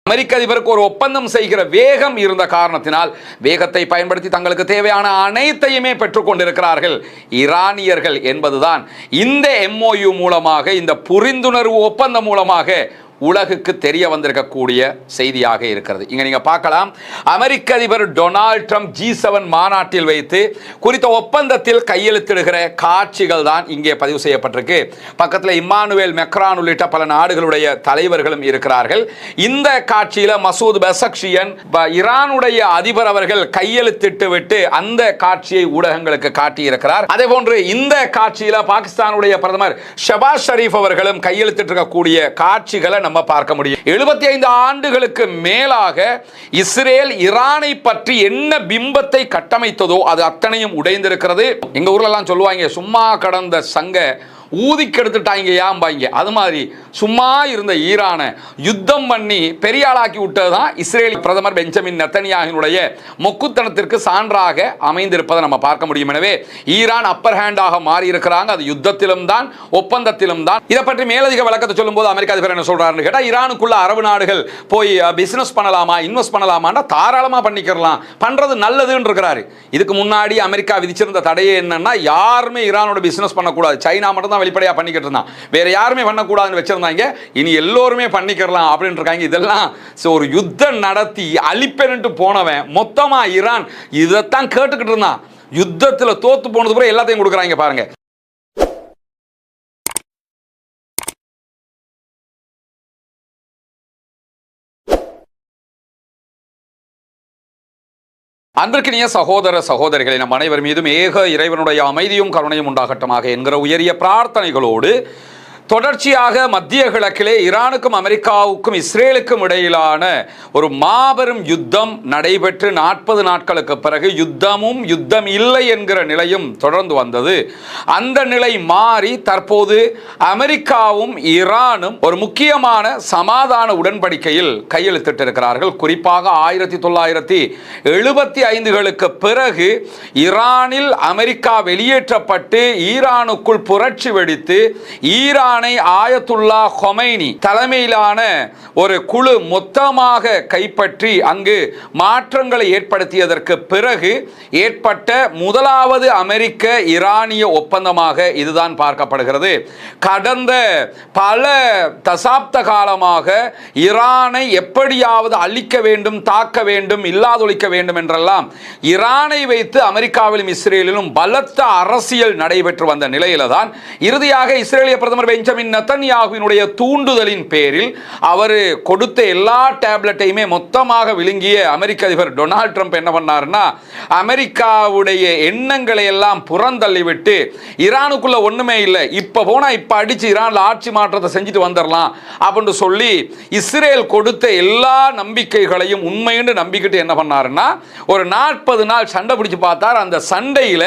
அமெரிக்க அதிபருக்கு ஒரு ஒப்பந்தம் செய்கிற வேகம் இருந்த காரணத்தினால் வேகத்தை பயன்படுத்தி தங்களுக்கு தேவையான அனைத்தையுமே பெற்றுக் கொண்டிருக்கிறார்கள் ஈரானியர்கள் என்பதுதான் இந்த MOU மூலமாக, இந்த புரிந்துணர்வு ஒப்பந்தம் மூலமாக உலகுக்கு தெரிய வந்திருக்கக்கூடிய செய்தியாக இருக்கிறது. இங்க நீங்க பார்க்கலாம், அமெரிக்க அதிபர் டொனால்ட் ட்ரம்ப் G7 மாநாட்டில் வைத்து குறித்த ஒப்பந்தத்தில் கையெழுத்திடுகிற காட்சிகள் தான் இங்கே பதிவு செய்யப்பட்டிருக்கு. பக்கத்தில் இம்மானுவேல் மெக்ரான் உள்ளிட்ட பல நாடுகளுடைய தலைவர்களும் இருக்கிறார்கள். இந்த காட்சியில மசூத் பெசக்ஷியன் ஈரானுடைய அதிபர் அவர்கள் கையெழுத்திட்டு விட்டு அந்த காட்சியை ஊடகங்களுக்கு காட்டியிருக்கிறார். அதே போன்று இந்த காட்சியில பாகிஸ்தானுடைய பிரதமர் ஷபாஸ் ஷரீஃப் அவர்களும் கையெழுத்திட்டிருக்கக்கூடிய காட்சிகளை நம்ம பார்க்க முடியும். 75 ஆண்டுகளுக்கு மேலாக இஸ்ரேல் ஈரானை பற்றி என்ன பிம்பத்தை கட்டமைத்ததோ அது அத்தனையும் உடைந்திருக்கிறது. எங்க ஊர்ல எல்லாம் சொல்லுவாங்க, சும்மா கடந்த சங்க ஊதிக்கு எடுத்துட்டாங்க ஏம்பாங்க. அது மாதிரி சும்மா இருந்த ஈரானை யுத்தம் பண்ணி பெரிய ஆளாக்கி விட்டதுதான் இஸ்ரேல் பிரதமர் பெஞ்சமின் நெத்தன்யாஹுவினுடைய மொக்குத்தனத்திற்கு சான்றாக அமைந்திருப்பதை நம்ம பார்க்க முடியும். எனவே ஈரான் அப்பர் ஹேண்டாக மாறி இருக்கிறாங்க. அது யுத்தத்திலும் தான், ஒப்பந்தத்திலும் தான். இதை பற்றி மேலதிக விளக்கத்தை சொல்லும் போது அமெரிக்க அதிபர் என்ன சொல்றாருன்னு கேட்டா, ஈரானுக்குள்ள அரபு நாடுகள் போய் பிசினஸ் பண்ணலாமா, இன்வெஸ்ட் பண்ணலாமான்னா தாராளமா பண்ணிக்கலாம், பண்றது நல்லதுன்னு இருக்கிறாரு. இதுக்கு முன்னாடி அமெரிக்கா விதிச்சிருந்த தடையே என்னன்னா, யாருமே ஈரானோட பிசினஸ் பண்ணக்கூடாது, சைனா மட்டும் தான் வெளிப்படையா பண்ணிக்கிட்டு இருந்தான், வேற யாருமே பண்ணக்கூடாதுன்னு வச்சிருந்தாங்க. இனி எல்லோருமே பண்ணிக்கலாம் அப்படின்னு இருக்காங்க. இதெல்லாம் ஒரு யுத்தம் நடத்தி அழிப்பேன்ட்டு போனவன் மொத்தமா ஈரான் இதைத்தான் கேட்டுக்கிட்டு இருந்தான். யுத்தத்தில் தோத்து போனது கூட எல்லாத்தையும் கொடுக்குறாங்க பாருங்க. அன்பிற்கினிய சகோதர சகோதரிகளை, நம் அனைவர் மீதும் ஏக இறைவனுடைய அமைதியும் கருணையும் உண்டாகட்டுமாக என்கிற உயரிய பிரார்த்தனைகளோடு தொடர்ச்சியாக மத்திய கிழக்கிலே ஈரானுக்கும் அமெரிக்காவுக்கும் இஸ்ரேலுக்கும் இடையிலான ஒரு மாபெரும் யுத்தம் நடைபெற்று 40 நாட்களுக்கு பிறகு யுத்தமும் யுத்தம் இல்லை என்கிற நிலையும் தொடர்ந்து வந்தது. அந்த நிலை மாறி தற்போது அமெரிக்காவும் ஈரானும் ஒரு முக்கியமான சமாதான உடன்படிக்கையில் கையெழுத்திட்டிருக்கிறார்கள். குறிப்பாக 1975களுக்கு பிறகு ஈரானில் அமெரிக்கா வெளியேற்றப்பட்டு ஈரானுக்குள் புரட்சி வெடித்து ஈரான் ஆயத்துல்லா கொமைனி தலைமையிலான ஒரு குழு மொத்தமாக கைப்பற்றி அங்கு மாற்றங்களை ஏற்படுத்தியதற்கு பிறகு ஏற்பட்ட முதலாவது அமெரிக்க ஈரானிய ஒப்பந்தமாக இதுதான் பார்க்கப்படுகிறது. கடந்த பல தசாப்த காலமாக ஈரானை எப்படியாவது அழிக்க வேண்டும், தாக்க வேண்டும், இல்லாதொழிக்க வேண்டும் என்றெல்லாம் ஈரானை வைத்து அமெரிக்காவிலும் இஸ்ரேலிலும் பலத்த அரசியல் நடைபெற்று வந்த நிலையில தான் இறுதியாக இஸ்ரேலிய பிரதமர் பெஞ்சமின் நெத்தன்யாஹுவினுடைய தூண்டுதலின் பேரில் அவர் கொடுத்த எல்லா டேப்லெட்டையுமே மொத்தமாக விழுங்கிய அமெரிக்க அதிபர் டொனால்ட் ட்ரம்ப் என்ன பண்ணாருன்னா, அமெரிக்காவுடைய எண்ணங்களை எல்லாம் புறந்தள்ளிவிட்டு ஈரானுக்குள்ள ஒண்ணுமே இல்லை, இப்ப போனா இப்ப அடிச்சு ஈரான்ல ஆட்சி மாற்றத்தை செஞ்சுட்டு வந்துடலாம் அப்படின்னு சொல்லி இஸ்ரேல் கொடுத்த எல்லா நம்பிக்கைகளையும் உண்மைன்னு நம்பிக்கிட்டு என்ன பண்ணாருன்னா, ஒரு 40 நாள் சண்டை பிடிச்சு பார்த்தார். அந்த சண்டையில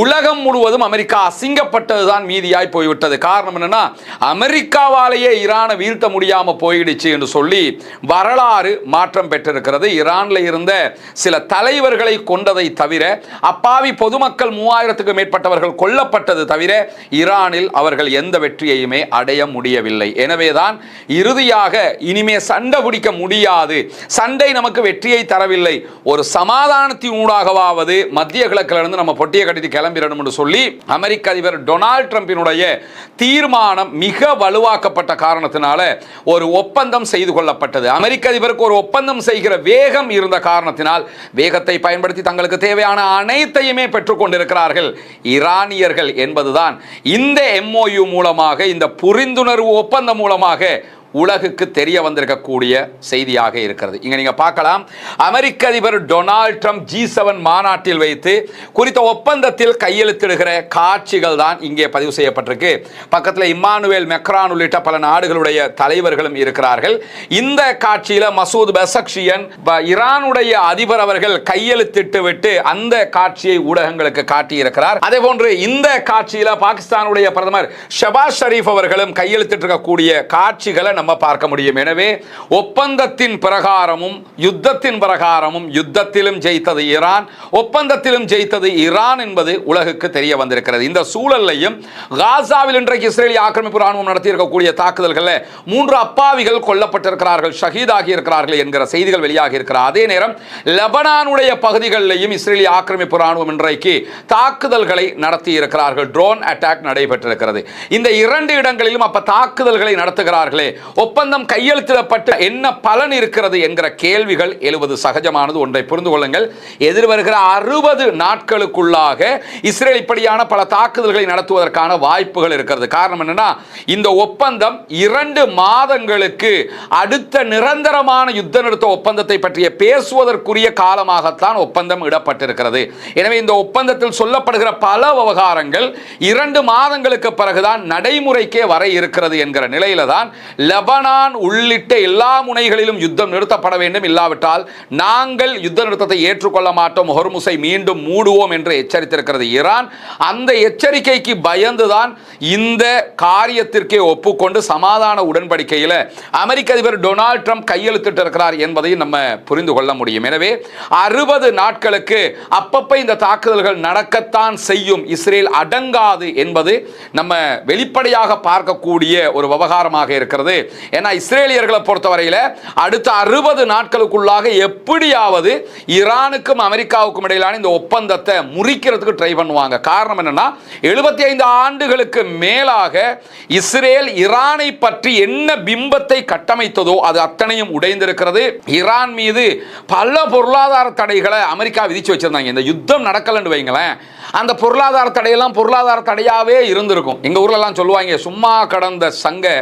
உலகம் முழுவதும் அமெரிக்கா அசிங்கப்பட்டதுதான் மீதியாய் போய்விட்டது. காரணம் என்னன்னா, அமெரிக்காவாலேயே ஈரானை வீழ்த்த முடியாம போயிடுச்சு என்று சொல்லி வரலாறு மாற்றம் பெற்றிருக்கிறது. ஈரான்ல இருந்த சில தலைவர்களை கொண்டதை தவிர, அப்பாவி பொதுமக்கள் 3000க்கு மேற்பட்டவர்கள் கொல்லப்பட்டது தவிர ஈரானில் அவர்கள் எந்த வெற்றியையுமே அடைய முடியவில்லை. எனவேதான் இறுதியாக இனிமே சண்டை பிடிக்க முடியாது, சண்டை நமக்கு வெற்றியை தரவில்லை, ஒரு சமாதானத்தின் ஊடாகவாவது மத்திய கிழக்கிலிருந்து நம்ம பொட்டியை கட்டிட்டு கிளம்பிடணும் என்று சொல்லி அமெரிக்க அதிபர் டொனால்ட் ட்ரம்பினுடைய தீர்மானம் மிக வலுவாக்கப்பட்ட காரணத்தினால ஒரு ஒப்பந்தம் செய்து கொள்ளப்பட்டது. அமெரிக்க அதிபருக்கு ஒரு ஒப்பந்தம் செய்கிற வேகம் இருந்த காரணத்தினால் வேகத்தை பயன்படுத்தி தங்களுக்கு தேவையான அனைத்தையுமே பெற்றுக் கொண்டிருக்கிறார்கள் ஈரானியர்கள் என்பதுதான் இந்த MOU மூலமாக, இந்த புரிந்துணர்வு ஒப்பந்தம் மூலமாக உலகுக்கு தெரிய வந்திருக்கக்கூடிய செய்தியாக இருக்கிறது. இங்க நீங்க பார்க்கலாம், அமெரிக்க அதிபர் டொனால்ட் ட்ரம்ப் G7 மாநாட்டில் வைத்து குறித்த ஒப்பந்தத்தில் கையெழுத்திடுகிற காட்சிகள் தான் இங்கே பதிவு செய்யப்பட்டிருக்கு. பக்கத்தில் இம்மானுவேல் மெக்ரான் உள்ளிட்ட பல நாடுகளுடைய தலைவர்களும் இருக்கிறார்கள். இந்த காட்சியில மசூத் பெசக்ஷியன் ஈரானுடைய அதிபர் அவர்கள் கையெழுத்திட்டு விட்டு அந்த காட்சியை ஊடகங்களுக்கு காட்டியிருக்கிறார். அதே போன்று இந்த காட்சியில பாகிஸ்தானுடைய பிரதமர் ஷபாஸ் ஷரீஃப் அவர்களும் கையெழுத்திட்டிருக்கக்கூடிய காட்சிகளை நம்ம பார்க்க முடியும். எனவே ஒப்பந்தத்தின் பிரகாரமும் யுத்தத்தின் பிரகாரமும் யுத்தத்திலும் ஜெயித்தது ஈரான், ஒப்பந்தத்திலும் ஜெயித்தது ஈரான் என்பது உலகுக்கு தெரிய வந்திருக்கிறது. இந்த சூழலையும் காசாவில் இன்றைக்கு இஸ்ரேலிய ஆக்கிரமிப்பு ராணுவம் நடத்தியிருக்கக்கூடிய தாக்குதல்களில் 3 அப்பாவிகள் கொல்லப்பட்டிருக்கிறார்கள், ஷஹீதாகி இருக்கிறார்கள் என்கிற செய்திகள் வெளியாகி இருக்கிறார். அதே நேரம் லெபனானுடைய பகுதிகளிலேயும் இஸ்ரேலிய ஆக்கிரமிப்பு ராணுவம் இன்றைக்கு தாக்குதல்களை நடத்தி இருக்கிறார்கள். ட்ரோன் அட்டாக் நடைபெற்றிருக்கிறது. இந்த 2 இடங்களிலும் அப்ப தாக்குதல்களை நடத்துகிறார்களே, ஒப்பந்தம் கையெழுத்திடப்பட்டு என்ன பலன் இருக்கிறது என்கிற கேள்விகள் எழுவது சகஜமானது. ஒன்றை புரிந்து கொள்ளுங்கள், எதிர்வருகிற 60 நாட்களுக்குள்ளாக இஸ்ரேல் இப்படியான பல தாக்குதல்களை நடத்துவதற்கான வாய்ப்புகள் இருக்கிறது. காரணம் என்னன்னா, இந்த ஒப்பந்தம் 2 மாதங்களுக்கு அடுத்த நிரந்தரமான யுத்த நிறுத்த ஒப்பந்தத்தை பற்றிய பேசுவதற்குரிய காலமாகத்தான் ஒப்பந்தம் இடப்பட்டிருக்கிறது. எனவே இந்த ஒப்பந்தத்தில் சொல்லப்படுகிற பல விவகாரங்கள் 2 மாதங்களுக்கு பிறகுதான் நடைமுறைக்கே வர இருக்கிறது என்கிற நிலையில தான் லெபனான் உள்ளிட்ட எல்லா முனைகளிலும் யுத்தம் நிறுத்தப்பட வேண்டும், இல்லாவிட்டால் நாங்கள் யுத்த நிறுத்தத்தை ஏற்றுக்கொள்ள மாட்டோம், ஹொர்முஸை மீண்டும் மூடுவோம் என்று எச்சரித்திருக்கிறது ஈரான். அந்த எச்சரிக்கைக்கு பயந்துதான் இந்த காரியத்திற்கே ஒப்புக்கொண்டு சமாதான உடன்படிக்கையில் அமெரிக்க அதிபர் டொனால்ட் ட்ரம்ப் கையெழுத்திட்டு இருக்கிறார் என்பதையும் நம்ம புரிந்து கொள்ள முடியும். எனவே 60 நாட்களுக்கு அப்பப்ப இந்த தாக்குதல்கள் நடக்கத்தான் செய்யும், இஸ்ரேல் அடங்காது என்பது நம்ம வெளிப்படையாக பார்க்கக்கூடிய ஒரு விவகாரமாக இருக்கிறது. ஏன்னா இஸ்ரேலியர்களை பொறுத்தவரையில் அடுத்த 60 நாட்களுக்குள்ளாக எப்படியாவது ஈரானுக்கும் அமெரிக்காவுக்கும் இடையிலான இந்த ஒப்பந்தத்தை முறிக்கிறதுக்கு ட்ரை பண்ணுவாங்க. காரணம் என்னன்னா, 75 ஆண்டுகளுக்கு மேலாக இஸ்ரேல் ஈரானை பற்றி என்ன பிம்பத்தை கட்டமைத்ததோ அது அத்தனையும் உடைந்திருக்கிறது. ஈரான் மீது பல பொருளாதார தடைகளை அமெரிக்கா விதிச்சு வச்சிருந்தாங்க. இந்த யுத்தம் நடக்கலன்னு வைங்களேன், அந்த பொருளாதார தடையெல்லாம் பொருளாதார தடையாவே இருந்திருக்கும். எங்க ஊர்ல எல்லாம் சொல்லுவாங்க, சும்மா கடந்த சங்க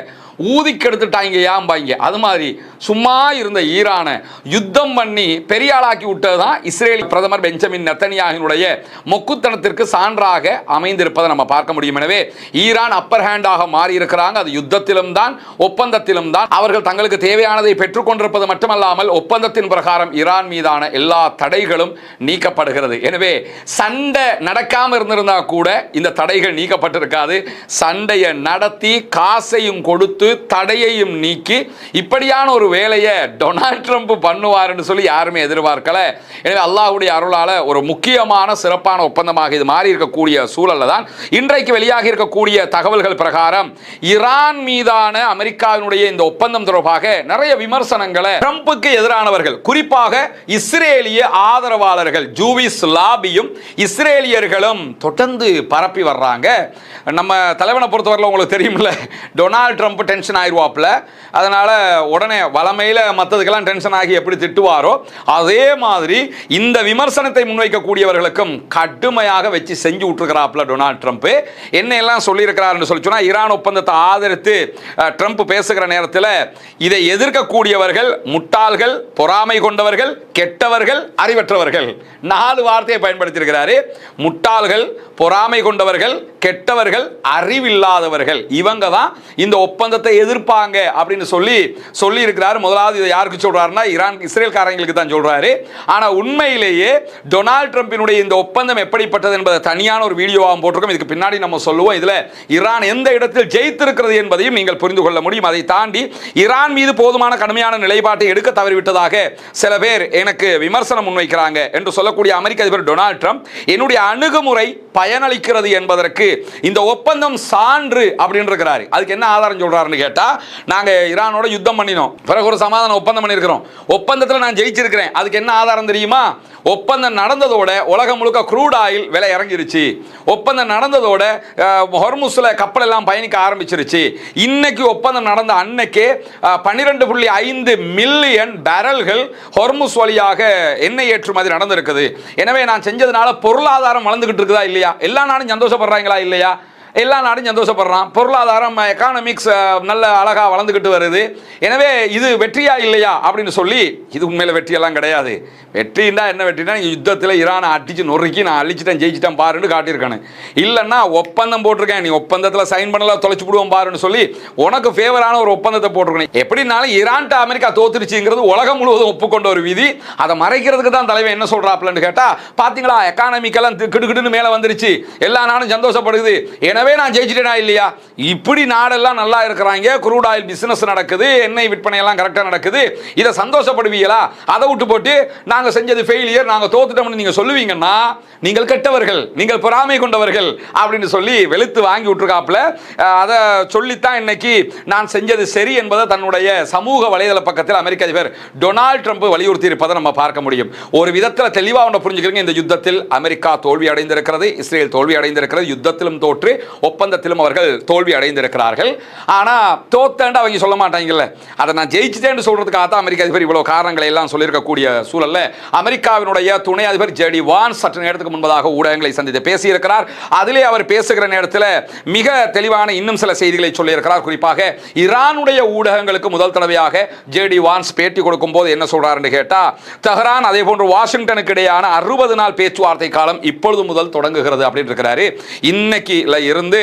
ஊதிக்கெடுத்துட்டாங்க ஏம்பாங்க. அது மாதிரி சும்மா இருந்த ஈரானை யுத்தம் பண்ணி பெரிய ஆளாக்கி விட்டது தான் இஸ்ரேல் பிரதமர் பெஞ்சமின் நெத்தனியாஹுவினுடைய மொக்குத்தனத்திற்கு சான்றாக அமைந்திருப்பதை நம்ம பார்க்க முடியும். எனவே ஈரான் அப்பர் ஹேண்டாக மாறி இருக்கிறாங்க. அது யுத்தத்திலும் தான் ஒப்பந்தத்திலும் தான். அவர்கள் தங்களுக்கு தேவையானதை பெற்றுக்கொண்டிருப்பது மட்டுமல்லாமல் ஒப்பந்தத்தின் பிரகாரம் ஈரான் மீதான எல்லா தடைகளும் நீக்கப்படுகிறது. எனவே சண்டை நடக்காம இருந்திருந்தா கூட இந்த தடைகள் நீக்கப்பட்டிருக்காது. சண்டையை நடத்தி காசையும் கொடுத்து தடையையும் நீக்கி இப்படியான ஒரு வேலையை டொனால்ட் ட்ரம்ப் பண்ணுவார்னு சொல்லி யாருமே எதிர்பார்க்கல. எனவே அல்லாஹ்வுடைய அருளால ஒரு முக்கியமான சிறப்பான ஒப்பந்தமாக இது மாறி இருக்கக்கூடிய சூழல்ல தான் இன்றைக்கு வெளியாகி இருக்கக்கூடிய தகவல்கள் பிரகாரம் ஈரான் மீதான அமெரிக்காவினுடைய இந்த ஒப்பந்தம் தொடர்பாக நிறைய விமர்சனங்களை ட்ரம்புக்கு எதிரானவர்கள், குறிப்பாக இஸ்ரேலிய ஆதரவாளர்கள், ஜூவிஸ் லாபியும் இஸ்ரேலியர்களும் தொடர்ந்து பரப்பி வர்றாங்க. நம்ம தலைவனை பொறுத்தவரை உங்களுக்கு தெரியும்ல, டொனால்ட் ட்ரம்ப் டென்ஷன் ஆயிடுவாப்ல. அதனால உடனே வளமையில மற்றதுக்கெல்லாம் டென்ஷன் ஆகி எப்படி திட்டுவாரோ அதே மாதிரி இந்த விமர்சனத்தை முன்வைக்கக்கூடியவர்களுக்கும் கடுமையாக வச்சு செஞ்சு விட்டுருக்கிறாப்ல டொனால்ட் ட்ரம்ப். என்ன எல்லாம் சொல்லியிருக்கிறார் சொல்லி சொன்னா, ஈரான் ஒப்பந்தத்தை ஆதரித்து ட்ரம்ப் பேசுகிற நேரத்தில் இதை எதிர்க்கக்கூடியவர்கள் முட்டாள்கள், பொறாமை கொண்டவர்கள், கெட்டவர்கள், அறிவற்றவர்கள், 4 வார்த்தையை பயன்படுத்தியிருக்கிறாரு. முட்டாள்கள், பொறாமை கொண்டவர்கள், கெட்டவர்கள், அறிவில்லாதவர்கள், இவங்க தான் இந்த ஒப்பந்தத்தை எதிர்ப்பாங்க அப்படின்னு சொல்லி இருக்கிறார். முதலாவது இதை யாருக்கு சொல்றாருன்னா, ஈரான் இஸ்ரேல்காரங்களுக்கு தான் சொல்றாரு. ஆனா உண்மையிலேயே டொனால்ட் ட்ரம்பினுடைய இந்த ஒப்பந்தம் எப்படிப்பட்டது என்பதை தனியான ஒரு வீடியோவாக போட்டிருக்கோம். இதுக்கு பின்னாடி நம்ம சொல்லுவோம். இதுல ஈரான் எந்த இடத்தில் ஜெயித்திருக்கிறது என்பதையும் நீங்கள் புரிந்து கொள்ள முடியும். அதை தாண்டி ஈரான் மீது போதுமான கடுமையான நிலைப்பாட்டை எடுக்க தவறிவிட்டதாக சில பேர் எனக்கு விமர்சனம் முன்வைக்கிறாங்க என்று சொல்லக்கூடிய அமெரிக்க அதிபர் டொனால்ட் ட்ரம்ப், என்னுடைய அணுகுமுறை பயனளிக்கிறது என்பதற்கு இந்த ஒப்பந்தம் சான்று அப்படின்னு இருக்கிறாரு. அதுக்கு என்ன ஆதாரம் சொல்றாருன்னு கேட்டா, நாங்க ஈரானோட யுத்தம் பண்ணினோம், பிறகு ஒரு சமாதான ஒப்பந்தம் பண்ணியிருக்கிறோம், ஒப்பந்தத்தில் நான் ஜெயிச்சிருக்கிறேன். அதுக்கு என்ன ஆதாரம் தெரியுமா? ஒப்பந்தம் நடந்ததோட உலகம் முழுக்க க்ரூட் ஆயில் விலை இறங்கிருச்சு. ஒப்பந்தம் நடந்ததோட ஹொர்முஸ்ல கப்பல் எல்லாம் பயணிக்க ஆரம்பிச்சிருச்சு. இன்னைக்கு ஒப்பந்தம் நடந்த அன்னைக்கே 12.5 மில்லியன் பேரல்கள் ஹொர்முஸ் வழியாக எண்ணெய் ஏற்றுமதி நடந்திருக்குது. எனவே நான் செஞ்சதுனால பொருளாதாரம் வளர்ந்துகிட்டு இருக்குதா இல்லையா? எல்லா நாடும் சந்தோஷப்படுறாங்களா இல்லையா? எல்லா நாடும் சந்தோஷப்படுறான். பொருளாதாரம், எக்கானமிக்ஸ் நல்ல அழகா வளர்ந்துகிட்டு வருது. எனவே இது வெற்றியா இல்லையா அப்படின்னு சொல்லி, இது உண்மையில வெற்றியெல்லாம் கிடையாது. வெற்றின்னா என்ன வெற்றினா, யுத்தத்தில் ஈரானை அடிச்சு நொறுக்கி நான் அழிச்சிட்டேன் ஜெயிச்சிட்டேன் பாருன்னு காட்டியிருக்கானு. இல்லைன்னா ஒப்பந்தம் போட்டிருக்கேன், நீ ஒப்பந்தத்தில் சைன் பண்ணல தொலைச்சு விடுவோம் பாருன்னு சொல்லி உனக்கு ஃபேவரான ஒரு ஒப்பந்தத்தை போட்டிருக்கேன். எப்படினாலும் ஈரான்ட்ட அமெரிக்கா தோத்துருச்சுங்கிறது உலகம் முழுவதும் ஒப்புக்கொண்ட ஒரு விதி. அதை மறைக்கிறதுக்கு தான் தலைவன் என்ன சொல்றாப்லன்னு கேட்டா, பாத்தீங்களா எக்கானமிக்கெல்லாம் கிடுகிடுன்னு மேலே வந்துருச்சு, எல்லா நாடும் சந்தோஷப்படுது. எனவே எனவே நான் ஜெயிச்சிட்டேனா இல்லையா? இப்படி நாடெல்லாம் நல்லா இருக்கிறாங்க, குரூட் ஆயில் பிசினஸ் நடக்குது, எண்ணெய் விற்பனை எல்லாம் கரெக்டா நடக்குது, இதை சந்தோஷப்படுவீங்களா? அதை விட்டு போட்டு நாங்க செஞ்சது ஃபெயிலியர், நாங்க தோத்துட்டோம்னு நீங்க சொல்லுவீங்கன்னா நீங்கள் கெட்டவர்கள், நீங்கள் பொறாமை கொண்டவர்கள் அப்படின்னு சொல்லி வெளுத்து வாங்கி விட்டுருக்காப்புல. அதை சொல்லித்தான் இன்னைக்கு நான் செஞ்சது சரி என்பதை தன்னுடைய சமூக வலைதள பக்கத்தில் அமெரிக்க அதிபர் டொனால்ட் ட்ரம்ப் வலியுறுத்தி இருப்பதை நம்ம பார்க்க முடியும். ஒரு விதத்தில் தெளிவாக ஒன்று புரிஞ்சுக்கிறீங்க, இந்த யுத்தத்தில் அமெரிக்கா தோல்வி அடைந்திருக்கிறது, இஸ்ரேல் தோல்வி அடைந்திருக்கிறது, யுத்தத்திலும் தோற்று ஒப்பந்தத்திலும் அவர்கள் தோல்வி அடைந்திருக்கிறார்கள். ஆனா தோத்தேன்னு அவங்க சொல்ல மாட்டாங்கல்ல, அதை நான் ஜெயிச்சிட்டேன்னு சொல்றதுக்காக தான் அமெரிக்க அதிபர் இவ்வளவு காரணங்களை எல்லாம் சொல்லியிருக்கக்கூடிய சூழல்ல அமெரிக்காவினுடைய துணை அதிபர் ஜேடி வான்ஸ் சற்று நேரத்துக்கு முன்பதாக ஊடகங்களை சந்தித்து பேசியிருக்கிறார். அதிலே அவர் பேசுகிற நேரத்தில் மிக தெளிவான இன்னும் சில செய்திகளை சொல்லியிருக்கிறார். குறிப்பாக ஈரானுடைய ஊடகங்களுக்கு முதல் தடவையாக ஜேடி வான்ஸ் பேட்டி கொடுக்கும் போது என்ன சொல்றாருன்னு கேட்டா, தெஹ்ரான் அதே போன்று வாஷிங்டனுக்கு இடையான 60 நாள் பேச்சுவார்த்தை காலம் இப்பொழுது முதல் தொடங்குகிறது அப்படின்னு இருக்கிறாரு. இன்னைக்கு இருந்து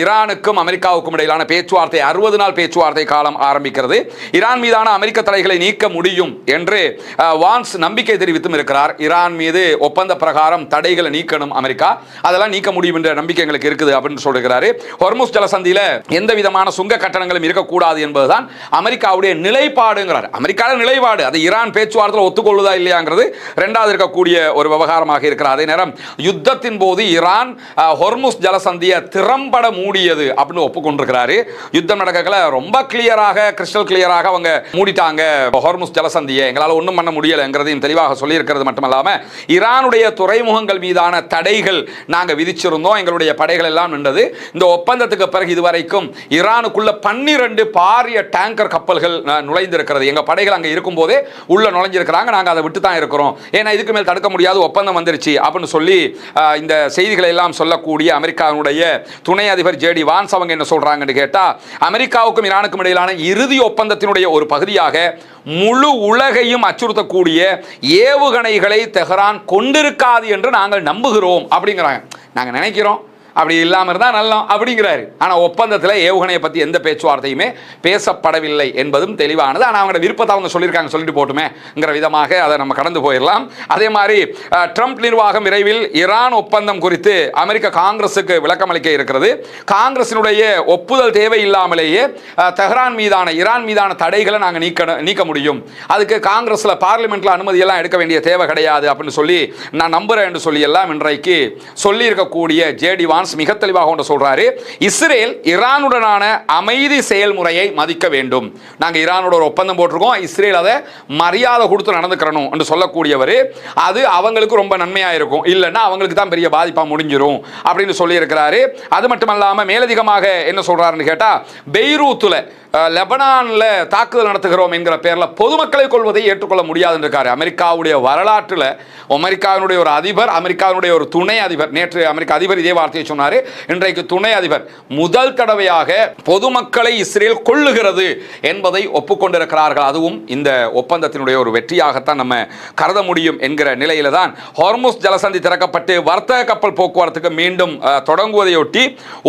ஈரானுக்கும் அமெரிக்காவுக்கும் இடையிலான பேச்சுவார்த்தை 60 நாள் பேச்சுவார்த்தை காலம் ஆரம்பிக்கிறது. ஈரான் மீதான அமெரிக்க தடைகளை நீக்க முடியும் என்று வான்ஸ் நம்பிக்கை தெரிவித்தும் இருக்கிறார். ஈரான் மீது ஒப்பந்த பிரகாரம் தடைகளை நீக்கணும் அமெரிக்கா, அதெல்லாம் நீக்க முடியும் என்ற நம்பிக்கை எங்களுக்கு இருக்குது அப்படின்னு சொல்லுகிறாரு. ஹொர்முஸ் ஜலசந்தியில எந்த விதமான சுங்க கட்டணங்களும் இருக்கக்கூடாது என்பதுதான் அமெரிக்காவுடைய நிலைப்பாடுங்கிறார். அமெரிக்காவுடைய நிலைப்பாடு அது ஈரான் பேச்சுவார்த்தையில் ஒத்துக்கொள்ளுதா இல்லையாங்கிறது இரண்டாவது இருக்கக்கூடிய ஒரு விவகாரமாக இருக்கிறார். அதே நேரம் யுத்தத்தின் போது ஈரான் ஹொர்முஸ் ஜலசந்தியை திறம்பட மூடியது அப்படின்னு ஒப்புக்கொண்டிருக்கிறாரு. யுத்தம் நடக்கல ரொம்ப கிளியராக, கிறிஸ்டல் கிளியராக அவங்க மூடிட்டாங்க ஹொர்முஸ் ஜலசந்தியை, எங்களால் ஒன்றும் பண்ண முடியலைங்கிறதையும் தெளிவாக சொல்லியிருக்கிறது மட்டுமல்லாம ஈரானுடைய துறைமுகங்கள் மீதான தடைகள் நாங்கள் விதிச்சிருந்தோம், எங்களுடைய படைகள் எல்லாம் நின்றது. இந்த ஒப்பந்தத்துக்கு பிறகு இதுவரைக்கும் ஈரானுக்குள்ள 12 பாரிய டேங்கர் கப்பல்கள் நுழைந்திருக்கிறது. எங்க படைகள் அங்கே இருக்கும் போதே உள்ள நுழைஞ்சிருக்கிறாங்க, நாங்கள் அதை விட்டு தான் இருக்கிறோம், ஏன்னா இதுக்கு மேல் தடுக்க முடியாது, ஒப்பந்தம் வந்துருச்சு அப்படின்னு சொல்லி இந்த செய்திகளை எல்லாம் சொல்லக்கூடிய அமெரிக்காவுடைய துணை அதிபர் ஜேடி வான்ஸ் அவங்க என்ன சொல்றாங்கன்னு கேட்டா, அமெரிக்காவுக்கும் ஈரானுக்கும் இடையிலான இறுதி ஒப்பந்தத்தினுடைய ஒரு பகுதியாக முழு உலகையும் அச்சுறுத்தக்கூடிய ஏவுகணைகளை தெஹ்ரான் கொண்டிருக்காது என்று நாங்கள் நம்புகிறோம் அப்படிங்கிறாங்க. நாங்கள் நினைக்கிறோம் அப்படி இல்லாமல் இருந்தால் நல்லம் அப்படிங்கிறாரு. ஆனால் ஒப்பந்தத்தில் ஏவுகணையை பற்றி எந்த பேச்சுவார்த்தையுமே பேசப்படவில்லை என்பதும் தெளிவானது. ஆனால் அவங்களோட விருப்பத்தை அவங்க சொல்லியிருக்காங்க, சொல்லிட்டு போட்டுமேங்கிற விதமாக அதை நம்ம கடந்து போயிடலாம். அதே மாதிரி ட்ரம்ப் நிர்வாகம் விரைவில் ஈரான் ஒப்பந்தம் குறித்து அமெரிக்க காங்கிரஸுக்கு விளக்கம் அளிக்க இருக்கிறது. காங்கிரசினுடைய ஒப்புதல் தேவையில்லாமலேயே தெஹ்ரான் மீதான ஈரான் மீதான தடைகளை நாங்கள் நீக்க முடியும், அதுக்கு காங்கிரஸில் பார்லிமெண்ட்டில் அனுமதியெல்லாம் எடுக்க வேண்டிய தேவை கிடையாது அப்படின்னு சொல்லி நான் நம்புகிறேன் என்று சொல்லி எல்லாம் இன்றைக்கு சொல்லியிருக்கக்கூடிய ஜேடி வான்ஸ் மிக தெளிவாக ஒன்று சொல்றாரு. இஸ்ரேல் ஈரானுடனான அமைதி செயல்முறையை மதிக்க வேண்டும். நாங்கள் ஈரானோட ஒரு ஒப்பந்தம் போட்டிருக்கோம், இஸ்ரேல் அதை மரியாதை கொடுத்து நடந்துக்கிறணும் என்று சொல்லக்கூடியவர். அது அவங்களுக்கு ரொம்ப நன்மையா இருக்கும், இல்லைன்னா அவங்களுக்கு தான் பெரிய பாதிப்பா முடிஞ்சிடும் அப்படின்னு சொல்லி இருக்கிறாரு. அது மட்டுமல்லாமல் மேலதிகமாக என்ன சொல்றாருன்னு கேட்டா, பெய்ரூத்துல லெபனான்ல தாக்குதல் நடத்துகிறோம் என்கிற பேரில் பொதுமக்களை கொள்வதை ஏற்றுக்கொள்ள முடியாது இருக்காரு. அமெரிக்காவுடைய வரலாற்றில் அமெரிக்காவினுடைய ஒரு அதிபர், அமெரிக்காவினுடைய ஒரு துணை அதிபர், நேற்று அமெரிக்க அதிபர் இதே வார்த்தையை சொன்னார், இன்றைக்கு துணை அதிபர் முதல் தடவையாக பொதுமக்களை இஸ்ரேல் கொள்ளுகிறது என்பதை ஒப்புக்கொண்டிருக்கிறார்கள். அதுவும் இந்த ஒப்பந்தத்தினுடைய ஒரு வெற்றியாகத்தான் நம்ம கருத முடியும் என்கிற நிலையில தான் ஹொர்முஸ் ஜலசந்தி திறக்கப்பட்டு வர்த்தக கப்பல் போக்குவரத்துக்கு மீண்டும் தொடங்குவதையொட்டி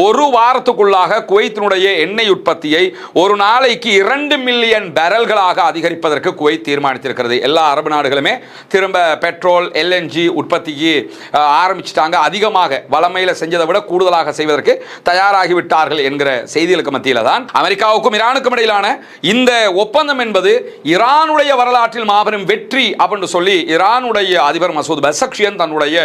ஒரு வாரத்துக்குள்ளாக குவைத்தினுடைய எண்ணெய் உற்பத்தியை ஒரு நாளைக்கு 2 மில்லியன் பேரல்களாக அதிகரிப்பதற்கு குவைத் தீர்மானித்திருக்கிறது. எல்லா அரபு நாடுகளுமே திரும்ப பெட்ரோல் எல்என்ஜி உற்பத்திக்கு ஆரம்பிச்சிட்டாங்க. அதிகமாக வளமையில் செஞ்சதை விட கூடுதலாக செய்வதற்கு தயாராகிவிட்டார்கள் என்கிற செய்திகளுக்கு மத்தியில் தான் அமெரிக்காவுக்கும் ஈரானுக்கும் இடையிலான இந்த ஒப்பந்தம் என்பது ஈரானுடைய வரலாற்றில் மாபெரும் வெற்றி அப்படின்னு சொல்லி ஈரானுடைய அதிபர் மசூத் பெசக்ஷியன் தன்னுடைய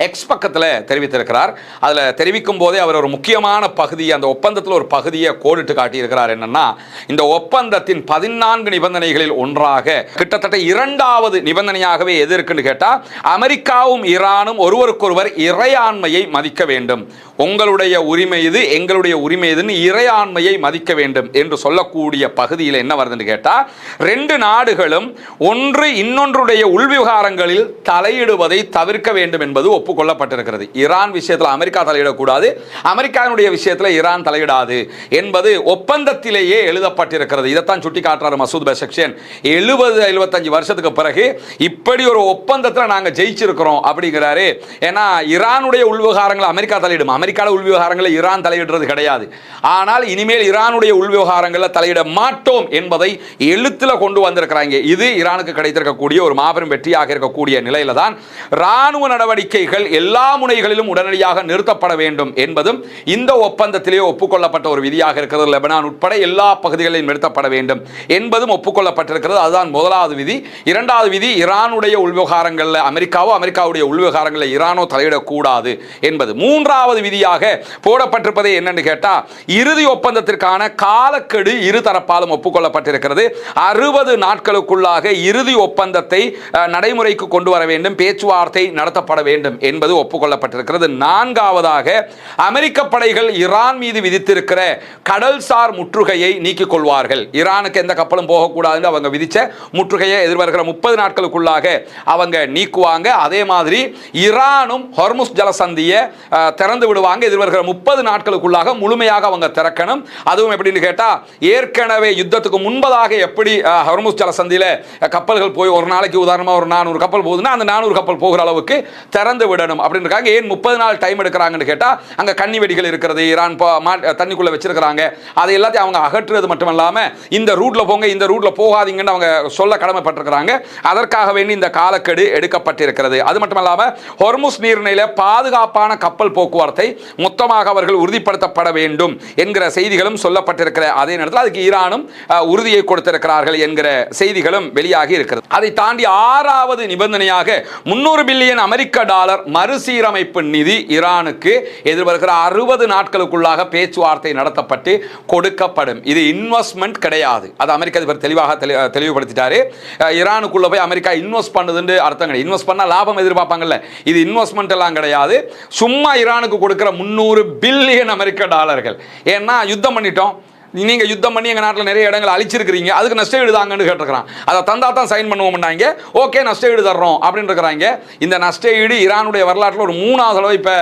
எக்ஸ் பக்கத்தில் தெரிவித்திருக்கிறார். அதில் தெரிவிக்கும் போதே அவர் ஒரு முக்கியமான பகுதி, அந்த ஒப்பந்தத்தில் ஒரு பகுதியை கோடிட்டு காட்டியிருக்கிறார். என்னன்னா, இந்த ஒப்பந்தத்தின் 14 நிபந்தனைகளில் ஒன்றாக கிட்டத்தட்ட 2வது நிபந்தனையாகவே எது இருக்குன்னு கேட்டா, அமெரிக்காவும் ஈரானும் ஒருவருக்கொருவர் இறையாண்மையை மதிக்க வேண்டும். உங்களுடைய உரிமை இது, எங்களுடைய உரிமை இதுன்னு இறையாண்மையை மதிக்க வேண்டும் என்று சொல்லக்கூடிய பகுதியில் என்ன வருதுன்னு கேட்டா, 2 நாடுகளும் ஒன்று இன்னொன்றுடைய உள்விவகாரங்களில் தலையிடுவதை தவிர்க்க வேண்டும் என்பது ஒப்புக்கொள்ளப்பட்டிருக்கிறது. ஈரான் விஷயத்தில் அமெரிக்கா தலையிடக்கூடாது, அமெரிக்காவினுடைய விஷயத்தில் ஈரான் தலையிடாது என்பது ஒப்பந்தத்திலேயே எழுதப்பட்டிருக்கிறது. இதைத்தான் சுட்டி காட்டுறாரு மசூத் பெசக்ஷியன். 70-75 வருஷத்துக்கு பிறகு இப்படி ஒரு ஒப்பந்தத்தில் நாங்கள் ஜெயிச்சிருக்கிறோம் அப்படிங்கிறாரு. ஏன்னா ஈரானுடைய உள்விவகாரங்கள் அமெரிக்கா தலையிட வேண்டும். அமெரிக்காவில் உள் விவகாரங்களில் ஈரான் தலையிடுறது கிடையாது. ஆனால் இனிமேல் ஈரானுடைய உள் விவகாரங்களில் தலையிட மாட்டோம் என்பதை எழுத்தில் கொண்டு வந்திருக்கிறாங்க. இது ஈரானுக்கு கிடைத்திருக்கக்கூடிய ஒரு மாபெரும் வெற்றியாக இருக்கக்கூடிய நிலையில தான் ராணுவ நடவடிக்கைகள் எல்லா முனைகளிலும் உடனடியாக நிறுத்தப்பட வேண்டும் என்பதும் இந்த ஒப்பந்தத்திலே ஒப்புக்கொள்ளப்பட்ட ஒரு விதியாக இருக்கிறது. லெபனான் உட்பட எல்லா பகுதிகளிலும் நிறுத்தப்பட வேண்டும் என்பதும் ஒப்புக்கொள்ளப்பட்டிருக்கிறது. அதுதான் முதலாவது விதி. இரண்டாவது விதி, ஈரானுடைய உள்விவகாரங்களில் அமெரிக்காவுடைய உள்விவகாரங்களில் ஈரானோ தலையிடக்கூடாது என்பது. மூன்றாவது விதியாக போடப்பட்டிருப்பது என்னன்னு கேட்டா, இறுதி ஒப்பந்தத்திற்கான காலக்கெடு இரு தரப்பாலும் ஒப்புக்கொள்ளப்பட்டிருக்கிறது. 60 நாட்களுக்குள்ளாக இறுதி ஒப்பந்தத்தை நடைமுறைக்கு கொண்டு வர வேண்டும், பேச்சுவார்த்தை நடத்தப்பட வேண்டும் என்பது ஒப்புக்கொள்ளப்பட்டிருக்கிறது. நான்காவதாக, அமெரிக்க படைகள் ஈரான் மீது விதித்திருக்கிற கடல்சார் முற்றுகையை நீக்கிக் கொள்வார்கள். ஈரானுக்கு எந்த கப்பலும் போகக்கூடாது அவங்க விதிச்ச முற்றுகையை எதிர்வருகிற 30 நாட்களுக்குள்ளாக அவங்க நீக்குவாங்க. அதே மாதிரி ஈரானும் ஹொர்முஸ் ஜலசந்தியை திறந்து விடுவாங்க. எதிர்வருகிற 30 நாட்களுக்குள்ளாக முழுமையாக அவங்க திறக்கணும். அதுவும் எப்படின்னு கேட்டா, ஏற்கனவே யுத்தத்துக்கு முன்பதாக எப்படி ஹொர்முஸ் ஜலசந்தியில கப்பல்கள் போய் ஒரு நாளைக்கு உதாரணமாக ஒரு 400 கப்பல் போகுதுன்னா அந்த 400 கப்பல் போகிற அளவுக்கு திறந்து விடணும் அப்படின்னு இருக்காங்க. ஏன் 30 நாள் டைம் எடுக்கிறாங்கன்னு கேட்டா, அங்க கன்னி வெடிகள் இருக்கிறது, ஈரான் தண்ணிக்குள்ள வச்சிருக்கிறாங்க. அதை எல்லாத்தையும் அவங்க அகற்றுறது மட்டுமல்லாம இந்த ரூட்ல போங்க, இந்த ரூட்ல போகாதீங்கன்னு அவங்க சொல்ல கடமைப்பட்டிருக்கிறாங்க. அதற்காக வேண்டி இந்த காலக்கெடு எடுக்கப்பட்டிருக்கிறது. அது மட்டுமல்லாம ஹொர்முஸ் நீர்நிலையில பாதுகாப்பான கப்பல் போக்குவரத்தை மொத்தமாக அவர்கள் உறுதிப்படுத்தப்பட வேண்டும் என்கிற செய்திகளும் சொல்லப்பட்டிருக்கிற அதே நேரத்தில் அதுக்கு ஈரானும் உறுதியை கொடுத்திருக்கிறார்கள் என்கிற செய்திகளும் வெளியாகி இருக்கிறது. அதை தாண்டி ஆறாவது நிபந்தனையாக 300 பில்லியன் அமெரிக்க டாலர் மறுசீரமைப்பு நிதி ஈரானுக்கு எதிர்வருகிற 60 நாட்களுக்குள்ளாக பேச்சுவார்த்தை நடத்தப்பட்டு கொடுக்கப்படும். இது இன்வெஸ்ட்மெண்ட் கிடையாது. அது அமெரிக்க அதிபர் தெளிவாக தெளிவுபடுத்திட்டாரு. ஈரானுக்குள்ள போய் அமெரிக்கா இன்வெஸ்ட் பண்ணுதுன்னு அர்த்தம் கிடையாது. இன்வெஸ்ட் பண்ணா லாபம் எதிர்பார்ப்பாங்கல்ல, இது இன்வெஸ்ட்மெண்ட் எல்லாம் கிடையாது. சும்மா ஈரானுக்கு கொடுக்கிற 300 பில்லியன் அமெரிக்க டாலர்கள். ஏன்னா யுத்தம் பண்ணிட்டோம், நீங்க யுத்தம் பண்ணி எங்க நாட்டில் நிறைய இடங்களை அழிச்சிருக்கிறீங்க, அதுக்கு நஷ்ட ஈடு தாங்கன்னு கேட்டிருக்கிறான். அதை தந்தா தான் சைன் பண்ணுவோம்னாங்க. ஓகே, நஷ்ட ஈடு தர்றோம் அப்படின்னு இருக்கிறாங்க. இந்த நஷ்ட ஈடு ஈரானுடைய வரலாற்றில் ஒரு 3வது தடவை இப்போ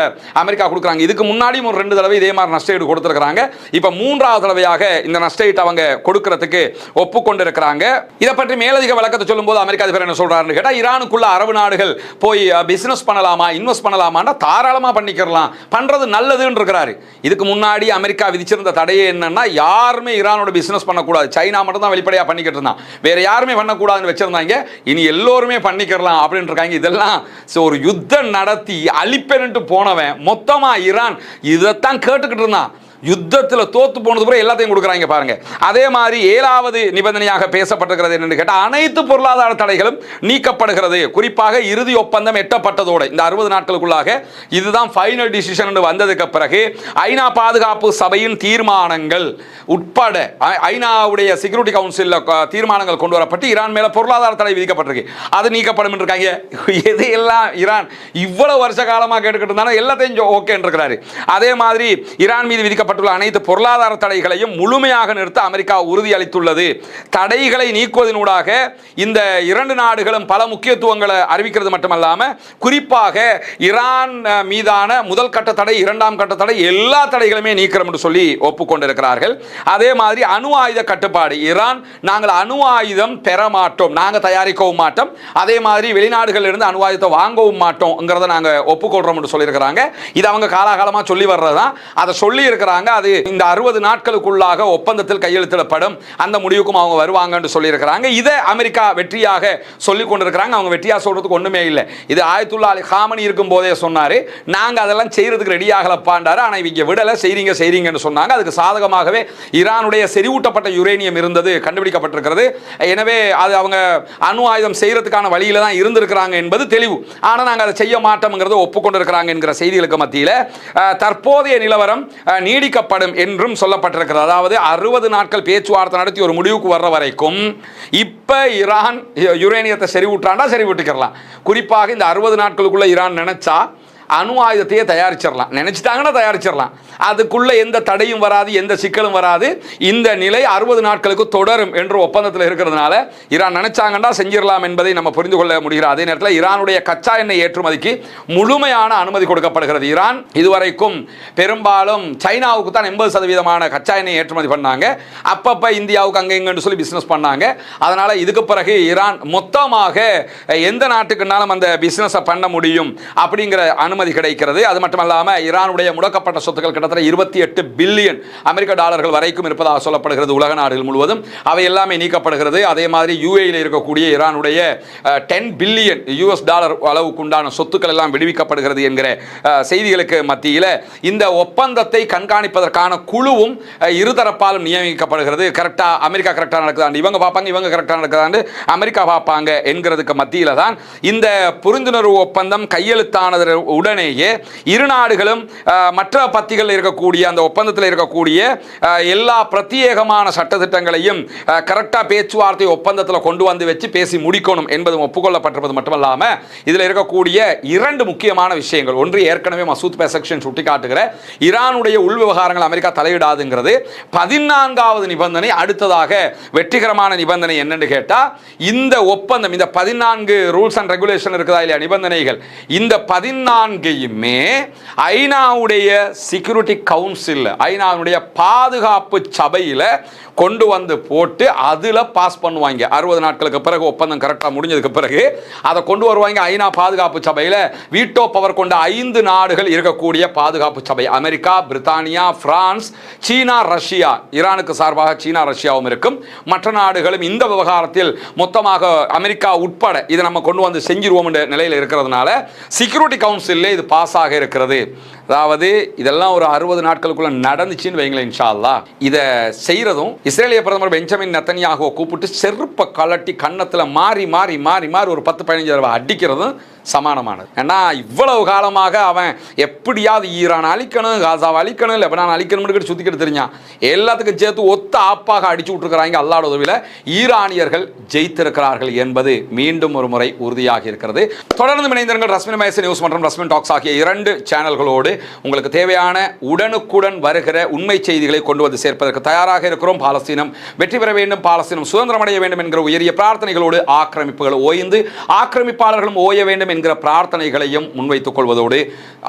அமெரிக்கா கொடுக்குறாங்க. இதுக்கு முன்னாடியும் ஒரு 2 தடவை இதே மாதிரி நஷ்ட ஈடு கொடுத்துருக்காங்க. இப்போ 3வது தடவையாக இந்த நஷ்ட ஈட்டை அவங்க கொடுக்கறதுக்கு ஒப்புக்கொண்டிருக்கிறாங்க. இதை பற்றி மேலதிக விளக்கத்தை சொல்லும்போது அமெரிக்கா அதிபர் என்ன சொல்றாருன்னு கேட்டால், ஈரானுக்குள்ள அரபு நாடுகள் போய் பிசினஸ் பண்ணலாமா, இன்வெஸ்ட் பண்ணலாமான்னா தாராளமா பண்ணிக்கலாம், பண்றது நல்லதுன்னு இருக்கிறாரு. இதுக்கு முன்னாடி அமெரிக்கா விதிச்சிருந்த தடையே என்னன்னா, யாருமே ஈரானோட பிசினஸ் பண்ணக்கூடாது, சைனா மட்டும் தான் வெளிப்படையா பண்ணிக்கிட்டு இருந்தான், வேற யாருமே பண்ணக்கூடாதுன்னு வச்சிருந்தாங்க. இனி எல்லோருமே பண்ணிக்கலாம் அப்படின்னு இருக்காங்க. இதெல்லாம் ஒரு யுத்தம் நடத்தி அழிப்பேன்ட்டு போனவன் மொத்தமா ஈரான் இதைத்தான் கேட்டுக்கிட்டு இருந்தான். யுத்தத்தில் தோத்து போனது பிறகு எல்லாத்தையும் கொடுக்குறாங்க பாருங்க. அதே மாதிரி 7வது நிபந்தனையாக பேசப்பட்டிருக்கிறது என்னன்னு கேட்டால், அனைத்து பொருளாதார தடைகளும் நீக்கப்படுகிறது. குறிப்பாக இறுதி ஒப்பந்தம் எட்டப்பட்டதோடு இந்த 60 நாட்களுக்குள்ளாக இதுதான் ஃபைனல் டிசிஷன் வந்ததுக்கு பிறகு ஐநா பாதுகாப்பு சபையின் தீர்மானங்கள் உட்பட ஐநாவுடைய செக்யூரிட்டி கவுன்சில் தீர்மானங்கள் கொண்டு வரப்பட்டு ஈரான் மேல பொருளாதார தடை விதிக்கப்பட்டிருக்கு. அது நீக்கப்படும் இருக்காங்க. எதையெல்லாம் ஈரான் இவ்வளவு வருஷ காலமாக கேட்டுக்கிட்டு இருந்தாலும் எல்லாத்தையும் ஓகே இருக்கிறாரு. அதே மாதிரி ஈரான் மீது விதிக்கப்பட்ட அனைத்து பொருளாதார தடைகளையும் முழுமையாக நிறுத்த அமெரிக்கா உறுதியளித்துள்ளது. தடைகளை நீக்குவதனூடாக இந்த 2 நாடுகளும் பல முக்கியத்துவங்களை அறிவிக்கிறது மட்டுமல்லாம, குறிப்பாக ஈரான் மீதான முதல் கட்ட தடை, 2ஆம் கட்ட தடை, எல்லா தடைகளுமே நீக்கிறோம் என்று சொல்லி ஒப்புக்கொண்டிருக்கிறார்கள். அதே மாதிரி அணு ஆயுத கட்டுப்பாடு, ஈரான் நாங்கள் அணு ஆயுதம் பெற மாட்டோம், நாங்கள் தயாரிக்கவும் மாட்டோம், அதே மாதிரி வெளிநாடுகளில் இருந்து அணு ஆயுதத்தை வாங்கவும் மாட்டோம்ங்கிறத நாங்கள் ஒப்புக்கொள்றோம் என்று சொல்லியிருக்கிறாங்க. இது அவங்க காலாகாலமாக சொல்லி வர்றதுதான். அதை சொல்லி இருக்கிறாங்க. அது இந்த 60 நாட்களுக்குள்ளாக ஒப்பந்தத்தில் கையெழுத்திடப்படும், அந்த முடிவுக்கும் அவங்க வருவாங்க என்று சொல்லியிருக்கிறாங்க. இதை அமெரிக்கா வெற்றியாக சொல்லிக் கொண்டிருக்கிறாங்க. அவங்க வெற்றியாக சொல்றதுக்கு ஒண்ணுமே இல்லை. இது ஆயத்துல்லா அலி காமனி இருக்கும் போதே சொன்னாரு, நாங்க அதெல்லாம் செய்யறதுக்கு ரெடி ஆகலப்பாண்டாரு, ஆனா இவங்க விடலை, செய்றீங்கன்னு சொன்னாங்க. அதுக்கு சாதகமாகவே ஈரானுடைய செறிவூட்டப்பட்ட யுரேனியம் இருந்தது கண்டுபிடிக்கப்பட்டிருக்கிறது. எனவே அது அவங்க அணு ஆயுதம் செய்யறதுக்கான வழியில தான் இருந்திருக்கிறாங்க என்பது தெளிவு. ஆனா நாங்க அதை செய்ய மாட்டோம்ங்கிறத ஒப்புக்கொண்டிருக்கிறாங்க என்கிற செய்திகளுக்கு மத்தியில தற்போதைய நிலவரம் நீடிக்கப்படும் என்றும் சொல்லப்பட்டிருக்கிறது. அதாவது 60 நாட்கள் பேச்சுவார்த்தை நடத்தி ஒரு முடிவுக்கு வர்ற வரைக்கும் இப்ப ஈரான் யுரேனியத்தை செறிவூட்டிக்கலாம். குறிப்பாக இந்த 60 நாட்களுக்குள்ள ஈரான் நினைச்சா அணு ஆயுதத்தையே தயாரிச்சிடலாம், நினைச்சிட்டாங்கன்னா தயாரிச்சிடலாம். அதுக்குள்ள எந்த தடையும் வராது, எந்த சிக்கலும் வராது. இந்த நிலை 60 நாட்களுக்கு தொடரும் என்று ஒப்பந்தத்தில் இருக்கிறதுனால ஈரான் நினைச்சாங்கன்னா செஞ்சிடலாம் என்பதை நம்ம புரிந்து கொள்ள முடிகிறது. அதே நேரத்தில் ஈரானுடைய கச்சா எண்ணெய் ஏற்றுமதிக்கு முழுமையான அனுமதி கொடுக்கப்படுகிறது. ஈரான் இதுவரைக்கும் பெரும்பாலும் சைனாவுக்கு தான் 80% கச்சா எண்ணெய் ஏற்றுமதி பண்ணாங்க. அப்பப்ப இந்தியாவுக்கு அங்கே இங்கன்னு சொல்லி பிசினஸ் பண்ணாங்க. அதனால இதுக்கு பிறகு ஈரான் மொத்தமாக எந்த நாட்டுக்குனாலும் அந்த பிசினஸை பண்ண முடியும் அப்படிங்கிற அனுமதி கிடைக்கிறது. அது மட்டுமல்லாமல் ஈரானுடைய முடக்கப்பட்ட சொத்துக்கள் கிட்டத்தட்ட 28 பில்லியன் அமெரிக்க டாலர்கள் வரைக்கும் இருப்பதாக சொல்லப்படுகிறது உலக நாடுகள் முழுவதும். அவை எல்லாமே நீக்கப்படுகிறது. அதே மாதிரி யுஏஇயில் இருக்கக்கூடிய ஈரானுடைய 10 பில்லியன் யூஎஸ் டாலர் அளவுக்கு உண்டான சொத்துக்கள் எல்லாம் விடுவிக்கப்படுகிறது என்கிற செய்திகளுக்கு மத்தியில் இந்த ஒப்பந்தத்தை கண்காணிப்பதற்கான குழுவும் இருதரப்பாலும் நியமிக்கப்படுகிறது. கரெக்டா அமெரிக்கா கரெக்டாக நடக்குதாண்டு இவங்க பார்ப்பாங்க, இவங்க கரெக்டாக நடக்குதாண்டு அமெரிக்கா பார்ப்பாங்க என்கிறதுக்கு மத்தியில் தான் இந்த புரிந்துணர்வு ஒப்பந்தம் கையெழுத்தானது உடனேயே இரு நாடுகளும் மற்ற பத்திகள் இருக்கக்கூடிய அந்த ஒப்பந்தத்தில் இருக்கக்கூடிய எல்லா பிரத்யேகமான சட்டத்திட்டங்களையும் கரெக்டாக பேச்சுவார்த்தை ஒப்பந்தத்தில் கொண்டு வந்து வச்சு பேசி முடிக்கணும் என்பதும் ஒப்புக்கொள்ளப்பட்டிருப்பது மட்டுமல்லாமல் இதில் இருக்கக்கூடிய 2 முக்கியமான விஷயங்கள். ஒன்று, ஏற்கனவே மசூத் பெசக்ஷன் சுட்டிக்காட்டுகிற ஈரானுடைய உள் விவகாரங்கள் அமெரிக்கா தலையிடாதுங்கிறது. 14வது நிபந்தனை, அடுத்ததாக வெற்றிகரமான நிபந்தனை என்னன்னு கேட்டா, இந்த ஒப்பந்தம் இந்த 14 ரூல்ஸ் அண்ட் ரெகுலேஷன் இருக்குதா இல்லையா நிபந்தனைகள், இந்த 14யுமே ஐநாவுடைய செக்யூரிட்டி கவுன்சில், ஐநாவுடைய பாதுகாப்பு சபையில் கொண்டு வந்து போட்டு அதில் பாஸ் பண்ணுவாங்க. 60 நாட்களுக்கு பிறகு ஒப்பந்தம் கரெக்டாக முடிஞ்சதுக்கு பிறகு அதை கொண்டு வருவாங்க. ஐநா பாதுகாப்பு சபையில் வீட்டோ பவர் கொண்ட 5 நாடுகள் இருக்கக்கூடிய பாதுகாப்பு சபை, அமெரிக்கா, பிரித்தானியா, பிரான்ஸ், சீனா, ரஷ்யா. ஈரானுக்கு சார்பாக சீனா, ரஷ்யாவும் இருக்கும். மற்ற நாடுகளும் இந்த விவகாரத்தில் மொத்தமாக அமெரிக்கா உட்பட இதை நம்ம கொண்டு வந்து செஞ்சிருவோம் என்ற நிலையில் இருக்கிறதுனால செக்யூரிட்டி கவுன்சிலே இது பாஸ் ஆக இருக்கிறது. அதாவது இதெல்லாம் ஒரு 60 நாட்களுக்குள்ள நடந்துச்சுன்னு வைங்களேன் இன்ஷா அல்லாஹ். இதை செய்யறதும் இஸ்ரேலிய பிரதமர் பெஞ்சமின் நெத்தன்யாகுவை கூப்பிட்டு செருப்பை கலட்டி கன்னத்தில் மாறி மாறி மாறி மாறி ஒரு 10-15 தடவை அடிக்கிறதும் சமானமானது. ஏன்னா இவ்வளவு காலமாக அவன் எப்படியாவது ஈரான் அழிக்கணும், காசாவை அழிக்கணும், லெபனான் அழிக்கணும்னு சுத்திக்கிட்டு தெரிஞ்சான். எல்லாத்துக்கும் சேர்த்து ஒத்த ஆப்பாக அடிச்சு விட்டுருக்கிறாங்க. அல்லாஹ்வுடைய உதவியில் ஈரானியர்கள் ஜெயித்திருக்கிறார்கள் என்பது மீண்டும் ஒரு முறை உறுதியாகி இருக்கிறது. தொடர்ந்து இணைந்திருங்கள் ரஸ்மின் மேஸ் நியூஸ் மற்றும் ரஸ்மின் டாக்ஸ் ஆகிய 2 சேனல்களோடு. உங்களுக்கு தேவையான உடனுக்குடன் வருகிற உண்மை செய்திகளை கொண்டு வந்து சேர்ப்பதற்கு தயாராக இருக்கிறோம். பாலஸ்தீனம் வெற்றி பெற வேண்டும், பாலஸ்தீனம் சுதந்திரம் அடைய வேண்டும் என்கிற உயரிய பிரார்த்தனைகளோடு ஆக்கிரமிப்புகள் ஓய்ந்து ஆக்கிரமிப்பாளர்களும் ஓய வேண்டும் என்கிற பிரார்த்தனைகளையும் முன்வைத்துக் கொள்வதோடு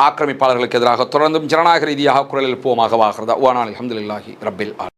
ஆக்கிரமிப்பாளர்களுக்கு எதிராக தொடர்ந்தும் ஜனநாயக ரீதியாக குரல் எழுப்புவோமாக வாகிறது. அல்ஹம்துலில்லாஹி ரப்பில் ஆலமீன்.